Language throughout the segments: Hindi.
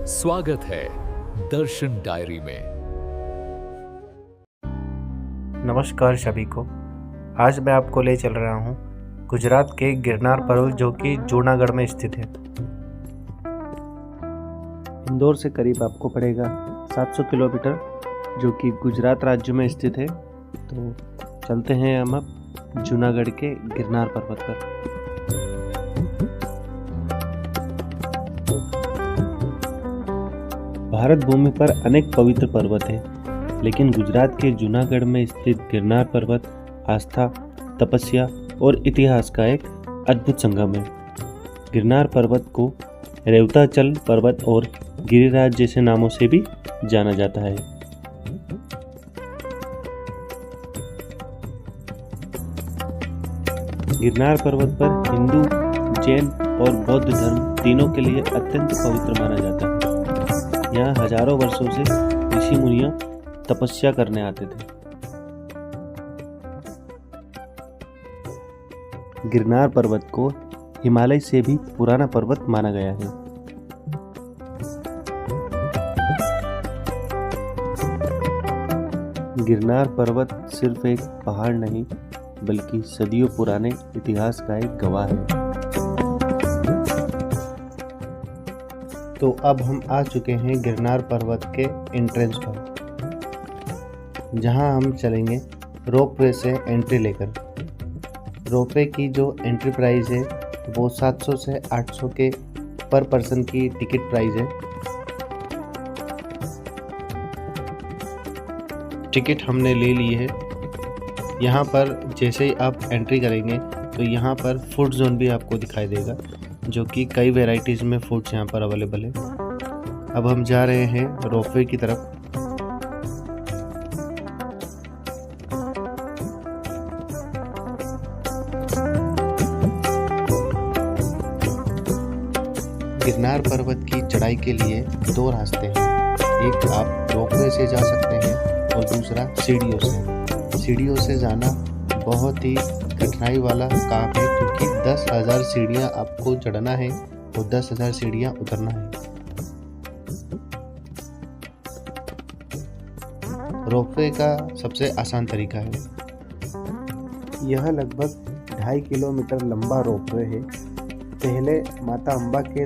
स्वागत है दर्शन डायरी में। नमस्कार सभी को। आज मैं आपको ले चल रहा हूँ गुजरात के गिरनार पर्वत जो कि जूनागढ़ में स्थित है। इंदौर से करीब आपको पड़ेगा 700 किलोमीटर, जो कि गुजरात राज्य में स्थित है। तो चलते हैं हम अब जूनागढ़ के गिरनार पर्वत पर। भारत भूमि पर अनेक पवित्र पर्वत हैं, लेकिन गुजरात के जूनागढ़ में स्थित गिरनार पर्वत आस्था, तपस्या और इतिहास का एक अद्भुत संगम है। गिरनार पर्वत को रेवताचल पर्वत और गिरिराज जैसे नामों से भी जाना जाता है। गिरनार पर्वत पर हिंदू, जैन और बौद्ध धर्म तीनों के लिए अत्यंत पवित्र माना जाता है। यहाँ हजारों वर्षों से ऋषि मुनियां तपस्या करने आते थे। गिरनार पर्वत को हिमालय से भी पुराना पर्वत माना गया है। गिरनार पर्वत सिर्फ एक पहाड़ नहीं, बल्कि सदियों पुराने इतिहास का एक गवाह है। तो अब हम आ चुके हैं गिरनार पर्वत के एंट्रेंस पर, जहां हम चलेंगे रोपवे से एंट्री लेकर। रोपवे की जो एंट्री प्राइस है वो 700 से 800 के पर पर्सन की टिकट प्राइस है। टिकट हमने ले ली है। यहाँ पर जैसे ही आप एंट्री करेंगे तो यहाँ पर फूड जोन भी आपको दिखाई देगा, जो कि कई वैरायटीज़ में फूड्स यहाँ पर अवेलेबल है। अब हम जा रहे हैं रोपवे की तरफ। गिरनार पर्वत की चढ़ाई के लिए दो रास्ते हैं। एक आप रोपवे से जा सकते हैं और दूसरा सीढ़ियों से। सीढ़ियों से जाना बहुत ही कठिनाई वाला काम है, क्योंकि 10,000 सीढ़ियाँ आपको चढ़ना है और 10,000 सीढ़ियाँ उतरना है। रोपवे का सबसे आसान तरीका है। यह लगभग 2.5 किलोमीटर लंबा रोपवे है। पहले माता अम्बा के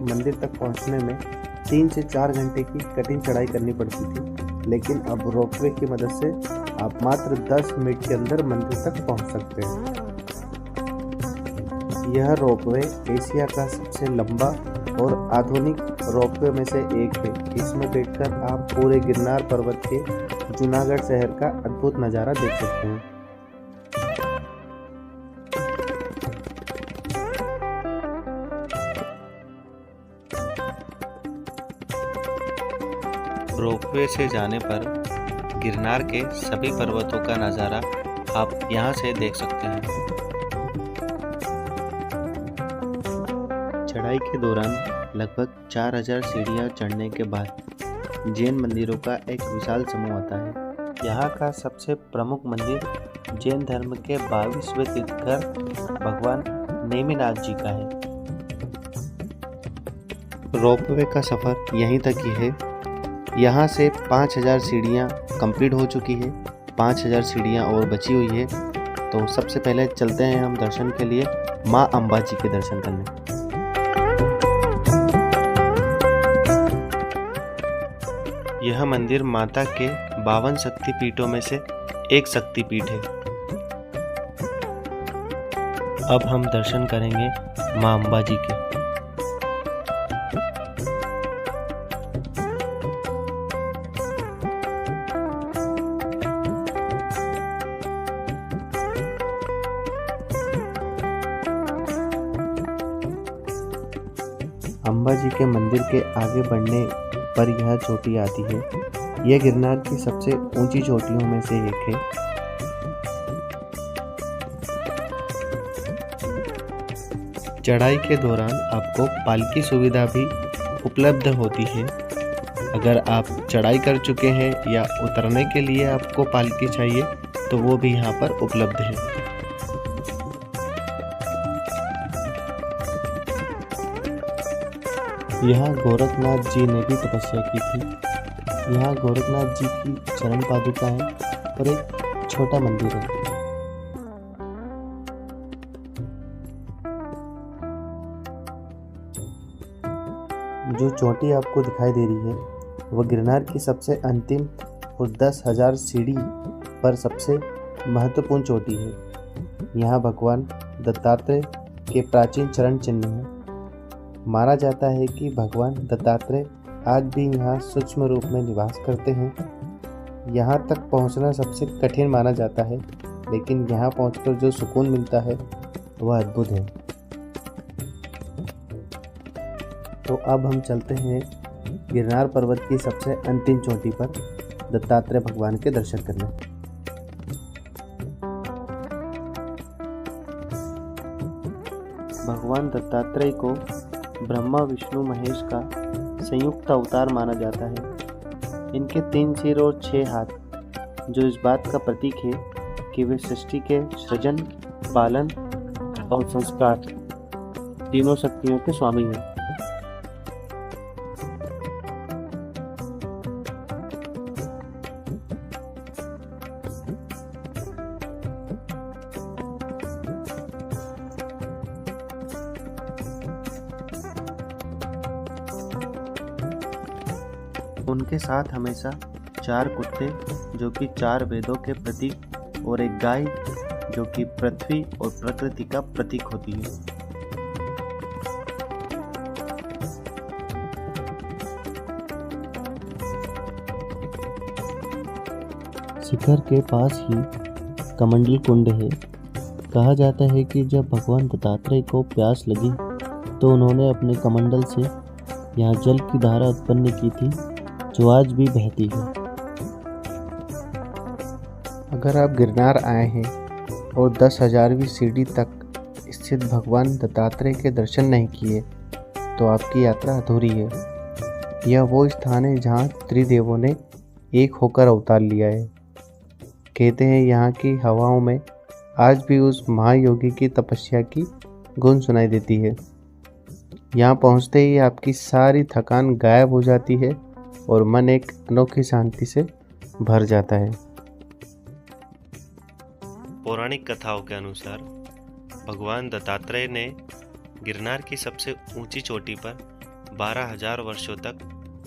मंदिर तक पहुंचने में 3 से 4 घंटे की कठिन चढ़ाई करनी पड़ती थी, लेकिन अब रोपवे की मदद से आप मात्र 10 मिनट के अंदर मंदिर तक पहुंच सकते हैं। यह रोपवे एशिया का सबसे लंबा और आधुनिक रोपवे में से एक है। इसमें बैठकर आप पूरे गिरनार पर्वत के जूनागढ़ शहर का अद्भुत नज़ारा देख सकते हैं। रोपवे से जाने पर गिरनार के सभी पर्वतों का नज़ारा आप यहाँ से देख सकते हैं। चढ़ाई के दौरान लगभग 4000 सीढ़ियाँ चढ़ने के बाद जैन मंदिरों का एक विशाल समूह आता है। यहाँ का सबसे प्रमुख मंदिर जैन धर्म के 22वें तीर्थंकर भगवान नेमिनाथ जी का है। रोपवे का सफ़र यहीं तक ही है। यहाँ से 5000 सीढ़ियाँ कंप्लीट हो चुकी है, 5000 सीढ़ियाँ और बची हुई है। तो सबसे पहले चलते हैं हम दर्शन के लिए माँ अम्बा जी के दर्शन करने। यह मंदिर माता के 52 शक्तिपीठों में से एक शक्तिपीठ है। अब हम दर्शन करेंगे माँ अम्बा जी के। अम्बा जी के मंदिर के आगे बढ़ने पर यह चोटी आती है। यह गिरनार की सबसे ऊंची चोटियों में से एक है। चढ़ाई के दौरान आपको पालकी सुविधा भी उपलब्ध होती है। अगर आप चढ़ाई कर चुके हैं या उतरने के लिए आपको पालकी चाहिए तो वो भी यहाँ पर उपलब्ध है। यहाँ गोरखनाथ जी ने भी तपस्या की थी। यहाँ गोरखनाथ जी की चरण पादुका है और एक छोटा मंदिर है। जो चोटी आपको दिखाई दे रही है वह गिरनार की सबसे अंतिम और 10,000 सीढ़ी पर सबसे महत्वपूर्ण चोटी है। यहाँ भगवान दत्तात्रेय के प्राचीन चरण चिन्ह हैं। माना जाता है कि भगवान दत्तात्रेय आज भी यहाँ सूक्ष्म रूप में निवास करते हैं। यहाँ तक पहुँचना सबसे कठिन माना जाता है, लेकिन यहाँ पहुँचकर जो सुकून मिलता है वह अद्भुत है। तो अब हम चलते हैं गिरनार पर्वत की सबसे अंतिम चोटी पर दत्तात्रेय भगवान के दर्शन करने। भगवान दत्तात्रेय को ब्रह्मा विष्णु महेश का संयुक्त अवतार माना जाता है। इनके 3 सिर और 6 हाथ, जो इस बात का प्रतीक है कि वे सृष्टि के सृजन, पालन और संस्कार तीनों शक्तियों के स्वामी हैं। उनके साथ हमेशा 4 कुत्ते जो कि 4 वेदों के प्रतीक और एक गाय जो कि पृथ्वी और प्रकृति का प्रतीक होती है। शिखर के पास ही कमंडल कुंड है। कहा जाता है कि जब भगवान दत्तात्रेय को प्यास लगी तो उन्होंने अपने कमंडल से यहाँ जल की धारा उत्पन्न की थी, जो आज भी बहती है। अगर आप गिरनार आए हैं और 10,000वीं सीढ़ी तक स्थित भगवान दत्तात्रेय के दर्शन नहीं किए तो आपकी यात्रा अधूरी है। यह वो स्थान है जहाँ त्रिदेवों ने एक होकर अवतार लिया है। कहते हैं यहाँ की हवाओं में आज भी उस महायोगी की तपस्या की गूंज सुनाई देती है। यहाँ पहुँचते ही आपकी सारी थकान गायब हो जाती है और मन एक अनोखी शांति से भर जाता है। पौराणिक कथाओं के अनुसार भगवान दत्तात्रेय ने गिरनार की सबसे ऊंची चोटी पर 12,000 वर्षों तक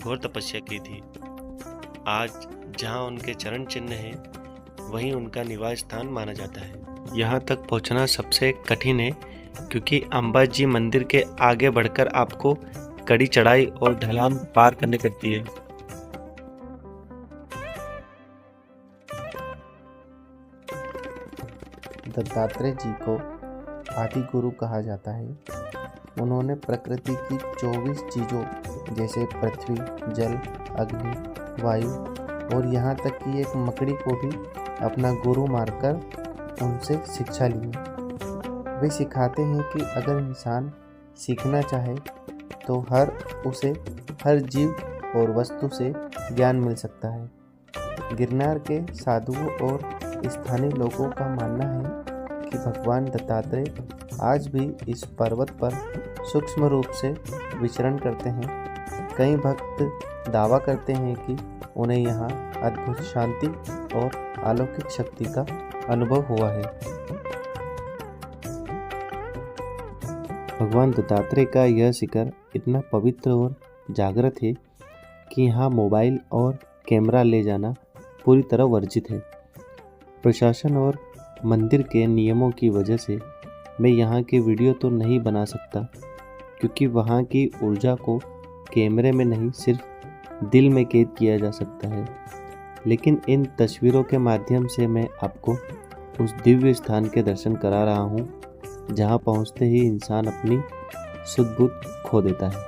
घोर तपस्या की थी। आज जहां उनके चरण चिन्ह हैं, वहीं उनका निवास स्थान माना जाता है। यहां तक पहुंचना सबसे कठिन है क्योंकि अंबाजी मंदिर के आगे बढ़कर आपको कड़ी चढ़ाई और ढलान पार करनी पड़ती है। दत्तात्रेय जी को आदि गुरु कहा जाता है। उन्होंने प्रकृति की 24 चीज़ों जैसे पृथ्वी, जल, अग्नि, वायु और यहाँ तक कि एक मकड़ी को भी अपना गुरु मानकर उनसे शिक्षा ली। वे सिखाते हैं कि अगर इंसान सीखना चाहे तो उसे हर जीव और वस्तु से ज्ञान मिल सकता है। गिरनार के साधुओं और स्थानीय लोगों का मानना है कि भगवान दत्तात्रेय आज भी इस पर्वत पर सूक्ष्म रूप से विचरण करते हैं। कई भक्त दावा करते हैं कि उन्हें यहाँ अद्भुत शांति और अलौकिक शक्ति का अनुभव हुआ है। भगवान दत्तात्रेय का यह शिखर इतना पवित्र और जागृत है कि यहाँ मोबाइल और कैमरा ले जाना पूरी तरह वर्जित है। प्रशासन और मंदिर के नियमों की वजह से मैं यहाँ के वीडियो तो नहीं बना सकता, क्योंकि वहाँ की ऊर्जा को कैमरे में नहीं सिर्फ दिल में कैद किया जा सकता है। लेकिन इन तस्वीरों के माध्यम से मैं आपको उस दिव्य स्थान के दर्शन करा रहा हूँ जहाँ पहुँचते ही इंसान अपनी सुध बुध खो देता है।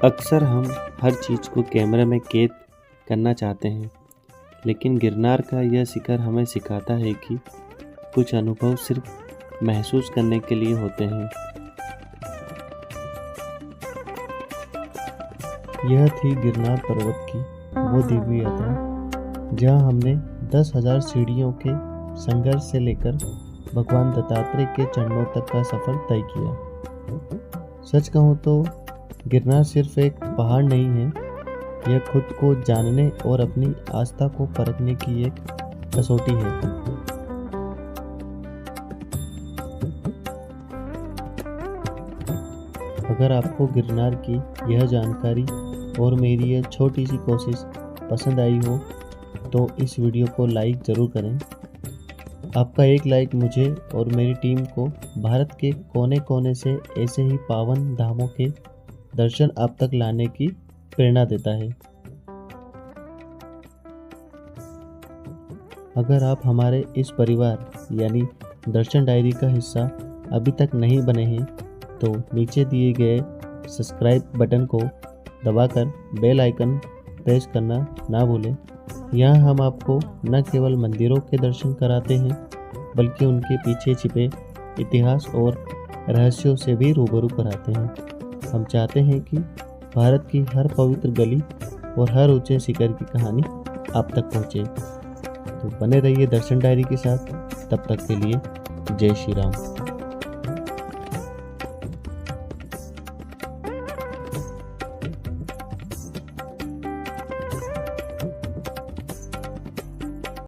अक्सर हम हर चीज़ को कैमरे में कैद करना चाहते हैं, लेकिन गिरनार का यह शिखर हमें सिखाता है कि कुछ अनुभव सिर्फ महसूस करने के लिए होते हैं। यह थी गिरनार पर्वत की वो दिव्य यात्रा जहां हमने 10,000 सीढ़ियों के संघर्ष से लेकर भगवान दत्तात्रेय के चरणों तक का सफर तय किया। सच कहूँ तो गिरनार सिर्फ एक पहाड़ नहीं है, यह खुद को जानने और अपनी आस्था को परखने की एक कसौटी है। अगर आपको गिरनार की यह जानकारी और मेरी यह छोटी सी कोशिश पसंद आई हो तो इस वीडियो को लाइक ज़रूर करें। आपका एक लाइक मुझे और मेरी टीम को भारत के कोने कोने से ऐसे ही पावन धामों के दर्शन आप तक लाने की प्रेरणा देता है। अगर आप हमारे इस परिवार यानी दर्शन डायरी का हिस्सा अभी तक नहीं बने हैं तो नीचे दिए गए सब्सक्राइब बटन को दबाकर बेल आइकन प्रेस करना ना भूलें। यहाँ हम आपको न केवल मंदिरों के दर्शन कराते हैं बल्कि उनके पीछे छिपे इतिहास और रहस्यों से भी रूबरू कराते हैं। हम चाहते हैं कि भारत की हर पवित्र गली और हर ऊंचे शिखर की कहानी आप तक पहुँचे। तो बने रहिए दर्शन डायरी के साथ। तब तक के लिए जय श्री राम।